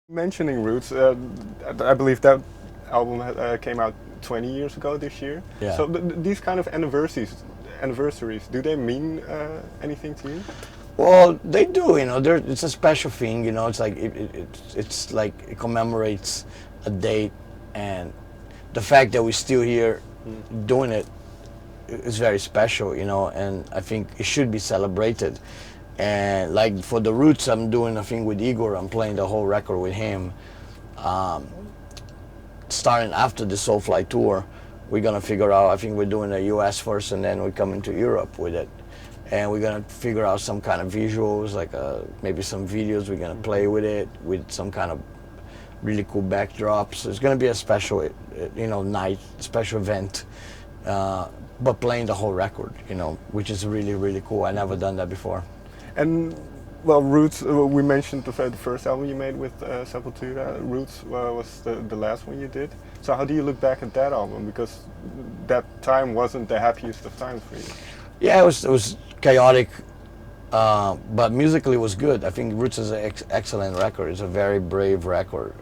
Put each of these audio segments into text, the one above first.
Mentioning Roots, I believe that album came out 20 years ago this year. Yeah. So these kind of anniversaries, do they mean anything to you? Well, they do. It's a special thing. It's like it's like it commemorates a date, and the fact that we're still here doing it is very special. And I think it should be celebrated. And like for the Roots, I'm doing a thing with Igor. I'm playing the whole record with him. Starting after the Soulfly tour, we're gonna figure out. I think we're doing the U.S. first, and then we're coming to Europe with it. And we're gonna figure out some kind of visuals, like maybe some videos. We're gonna play with it with some kind of really cool backdrops. It's gonna be a special, night, special event. But playing the whole record, which is really, really cool. I never done that before. And well, Roots, we mentioned the first album you made with Sepultura. Roots was the last one you did. So how do you look back at that album? Because that time wasn't the happiest of times for you. Yeah, it was chaotic, but musically it was good. I think Roots is an excellent record. It's a very brave record.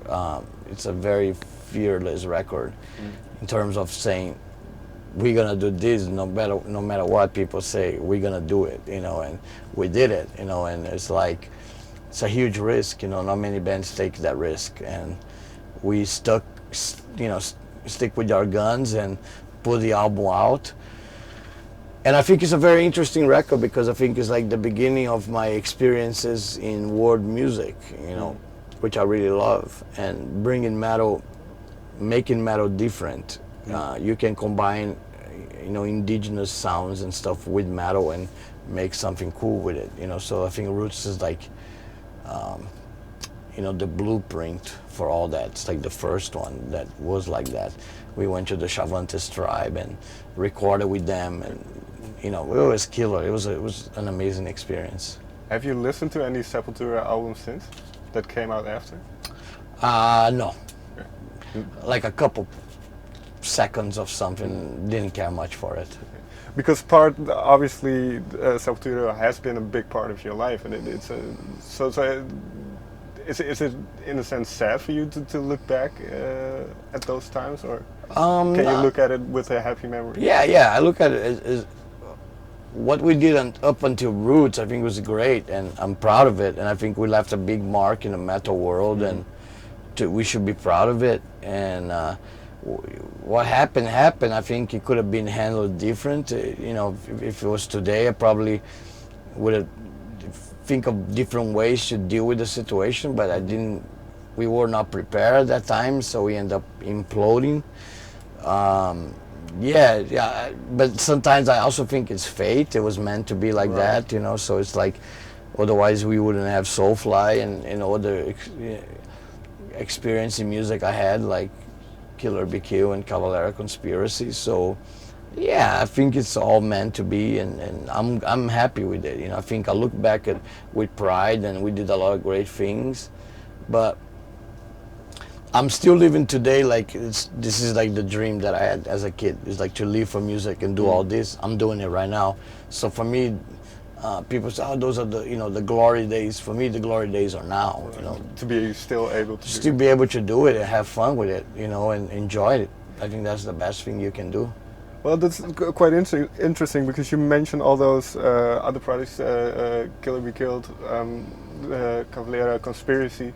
It's a very fearless record in terms of saying, we're gonna do this no matter what people say. We're gonna do it, and we did it, and it's like it's a huge risk, Not many bands take that risk, and we stick with our guns and put the album out. And I think it's a very interesting record because I think it's like the beginning of my experiences in world music, which I really love, and bringing metal, making metal different. You can combine, indigenous sounds and stuff with metal and make something cool with it, So I think Roots is like, the blueprint for all that. It's like the first one that was like that. We went to the Chavantes tribe and recorded with them, and it was killer. It was an amazing experience. Have you listened to any Sepultura albums since that came out after? No. Okay. Like a couple seconds of something, didn't care much for it. Because obviously Sepultura has been a big part of your life, and it's is it in a sense sad for you to look back at those times, or can you look at it with a happy memory? Yeah, I look at it as what we did up until Roots. I think was great, and I'm proud of it, and I think we left a big mark in the metal world, and we should be proud of it. And what happened. I think it could have been handled different. If it was today, I probably would have think of different ways to deal with the situation. But we were not prepared at that time, so we end up imploding. Yeah. But sometimes I also think it's fate. It was meant to be like that, So it's like, otherwise we wouldn't have Soulfly and other experience in music I had, like Killer BQ and Cavalera Conspiracy. So yeah, I think it's all meant to be, and I'm happy with it. I think I look back at with pride, and we did a lot of great things, but I'm still living today like this is like the dream that I had as a kid. It's like to live for music and do all this. I'm doing it right now. So for me, people say, "Oh, those are the glory days." For me, the glory days are now. To be still able to be able to do it and have fun with it, and enjoy it. I think that's the best thing you can do. Well, that's quite interesting because you mentioned all those other projects, Killer Be Killed, Cavalera Conspiracy.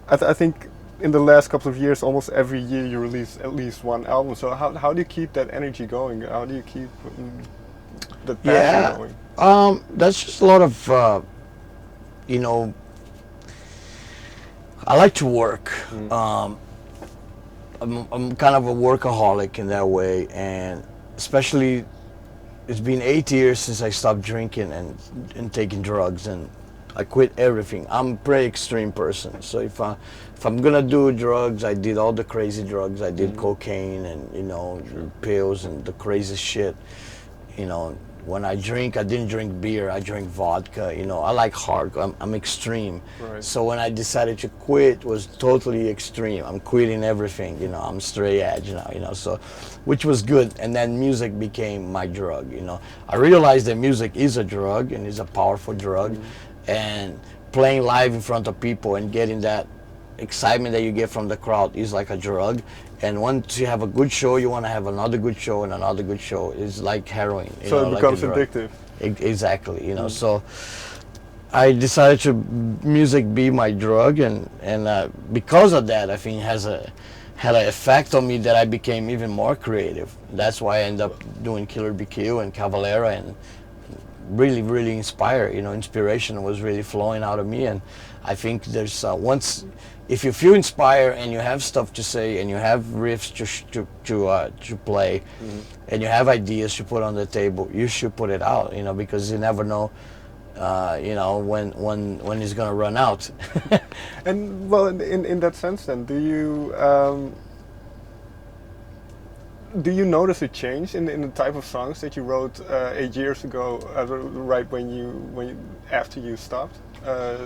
I think in the last couple of years, almost every year you release at least one album. So how do you keep that energy going? How do you keep that passion going? That's just a lot of, I like to work. I'm kind of a workaholic in that way, and especially it's been 8 years since I stopped drinking and taking drugs, and I quit everything. I'm a pretty extreme person, so if I'm gonna do drugs, I did all the crazy drugs. I did cocaine and pills and the crazy shit. When I drink, I didn't drink beer. I drink vodka. I like hard. I'm extreme. Right. So when I decided to quit, it was totally extreme. I'm quitting everything. I'm straight edge now. So, which was good. And then music became my drug. I realized that music is a drug and is a powerful drug, and playing live in front of people and getting that excitement that you get from the crowd is like a drug. And once you have a good show, you want to have another good show and another good show. It's like heroin. So it becomes like addictive. Exactly, So I decided to music be my drug, and because of that, I think had an effect on me that I became even more creative. That's why I ended up doing Killer BQ and Cavalera, and really, really inspired. Inspiration was really flowing out of me, and I think there's if you feel inspired and you have stuff to say and you have riffs to play, and you have ideas to put on the table, you should put it out. Because you never know. When it's gonna run out. And well, in that sense, then, do you notice a change in the type of songs that you wrote 8 years ago, right after you stopped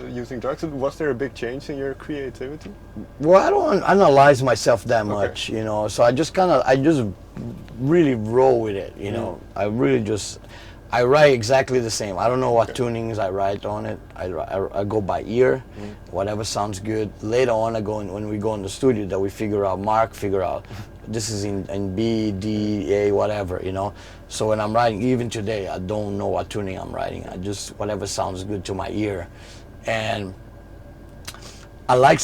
using drugs? Was there a big change in your creativity? Well, I don't analyze myself that much, So I just really roll with it, I write exactly the same. I don't know what tunings I write on it. I go by ear, whatever sounds good. Later on, when we go in the studio, that we figure out this is in B, D, A, whatever, So when I'm writing, even today, I don't know what tuning I'm writing. I just, whatever sounds good to my ear. And I like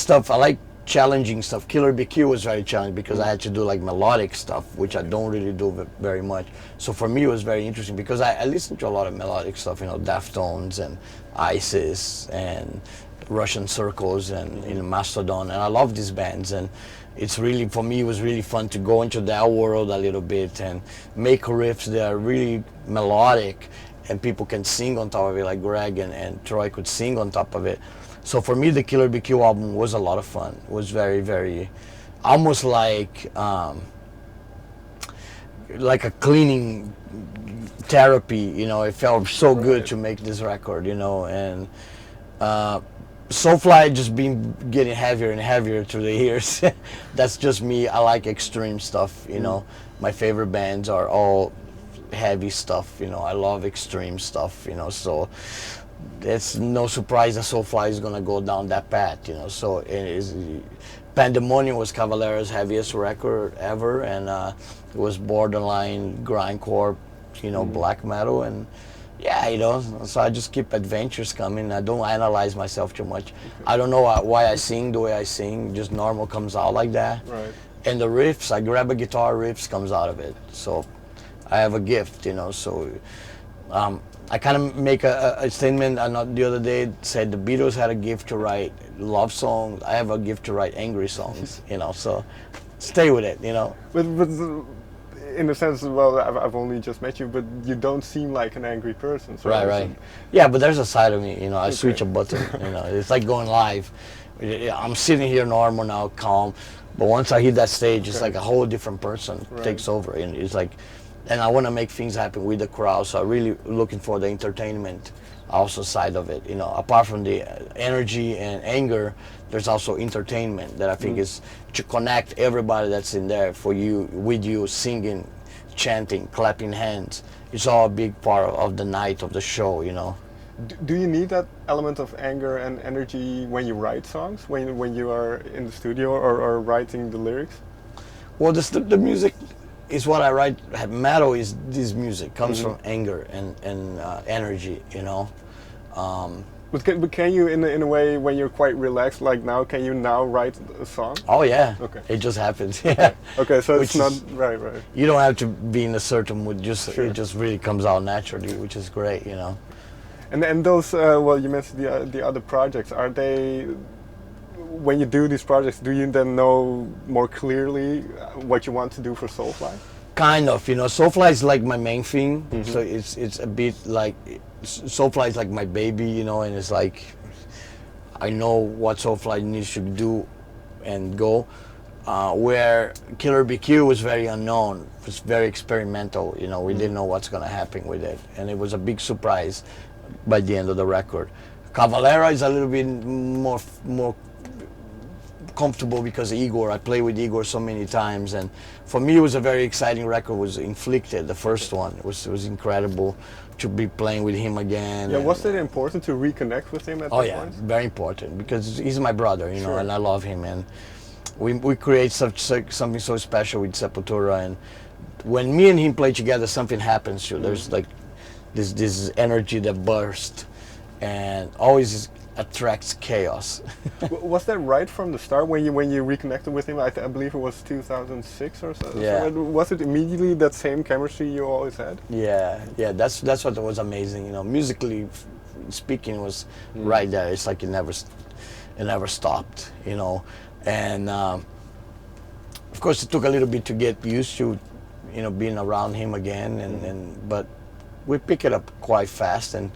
challenging stuff. Killer BQ was very challenging because I had to do like melodic stuff, which I don't really do very much. So for me, it was very interesting because I listened to a lot of melodic stuff, Deftones and ISIS and Russian Circles and Mastodon, and I love these bands. And it's really, for me, it was really fun to go into that world a little bit and make riffs that are really melodic and people can sing on top of it, like Greg and Troy could sing on top of it. So for me, the Killer BQ album was a lot of fun. It was very, very, almost like a cleaning therapy. It felt so good to make this record. And Soulfly just been getting heavier and heavier through the years. That's just me. I like extreme stuff. My favorite bands are all heavy stuff. I love extreme stuff. So. It's no surprise that Soulfly is gonna go down that path, So Pandemonium was Cavalera's heaviest record ever, and it was borderline grindcore, black metal, and So I just keep adventures coming. I don't analyze myself too much. I don't know why I sing the way I sing. Just normal comes out like that. Right. And the riffs, I grab a guitar, riffs comes out of it. So I have a gift, So. I kind of make a statement the other day, said the Beatles had a gift to write love songs. I have a gift to write angry songs, So stay with it, But in a sense, well, I've only just met you, but you don't seem like an angry person. So right. Yeah, but there's a side of me, I switch a button, It's like going live. I'm sitting here normal now, calm, but once I hit that stage, it's like a whole different person takes over, and it's like. And I want to make things happen with the crowd, so I'm really looking for the entertainment also side of it. Apart from the energy and anger, there's also entertainment that I think is to connect everybody that's in there with you, singing, chanting, clapping hands. It's all a big part of the night of the show, Do you need that element of anger and energy when you write songs, when you are in the studio or writing the lyrics? Well, the music is what I write. Metal is this music comes from anger and energy, But can you, in a way, when you're quite relaxed, like now, can you now write a song? Oh yeah. Okay. It just happens. Yeah. Okay, so it's not right. You don't have to be in a certain mood. It just really comes out naturally, which is great, And those, well, you mentioned the other projects. Are they? When you do these projects, do you then know more clearly what you want to do for Soulfly? Kind of, Soulfly is like my main thing, so it's a bit like, Soulfly is like my baby, and it's like, I know what Soulfly needs to do and go, where Killer BQ was very unknown, it was very experimental, we didn't know what's gonna happen with it, and it was a big surprise by the end of the record. Cavalera is a little bit more comfortable because of Igor. I played with Igor so many times, and for me it was a very exciting record. Was Inflicted, the first one. It was incredible to be playing with him again. Yeah, was it important to reconnect with him at that point? Very important, because he's my brother, you know, Sure. and I love him, and we create something so special with Sepultura, and when me and him play together, something happens. There's like this energy that bursts, and always attracts chaos. Was that right from the start when you reconnected with him? I believe it was 2006 or so. Yeah. So was it immediately that same chemistry you always had? Yeah, that's what was amazing. You know, musically speaking, was right there. It's like it never stopped. You know, and of course it took a little bit to get used to, you know, being around him again, but we pick it up quite fast, and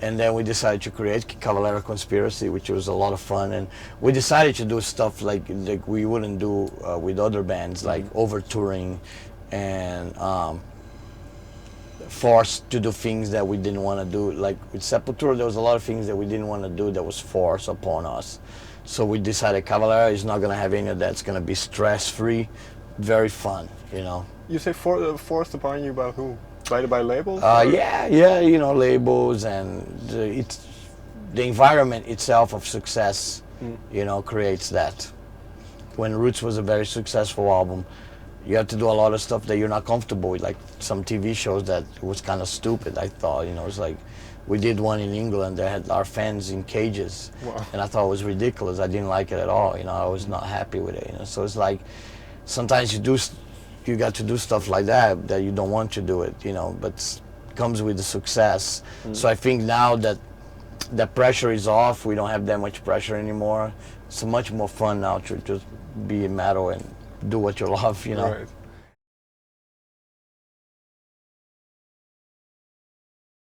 then we decided to create Cavalera Conspiracy, which was a lot of fun, and we decided to do stuff like we wouldn't do with other bands, like over touring, and forced to do things that we didn't want to do. Like with Sepultura, there was a lot of things that we didn't want to do that was forced upon us. So we decided Cavalera is not going to have any of that. It's going to be stress-free, very fun, you know. You say forced upon you by who? By labels? Yeah, you know, labels, and the environment itself of success, you know, creates that. When Roots was a very successful album, you have to do a lot of stuff that you're not comfortable with, like some TV shows that was kind of stupid, I thought. You know, it's like, we did one in England that had our fans in cages. Wow. And I thought it was ridiculous. I didn't like it at all. You know, I was not happy with it. You know, so it's like, sometimes you got to do stuff like that you don't want to do it, you know, but comes with the success. So I think now that the pressure is off, we don't have that much pressure anymore. It's much more fun now to just be in metal and do what you love, you know. Right.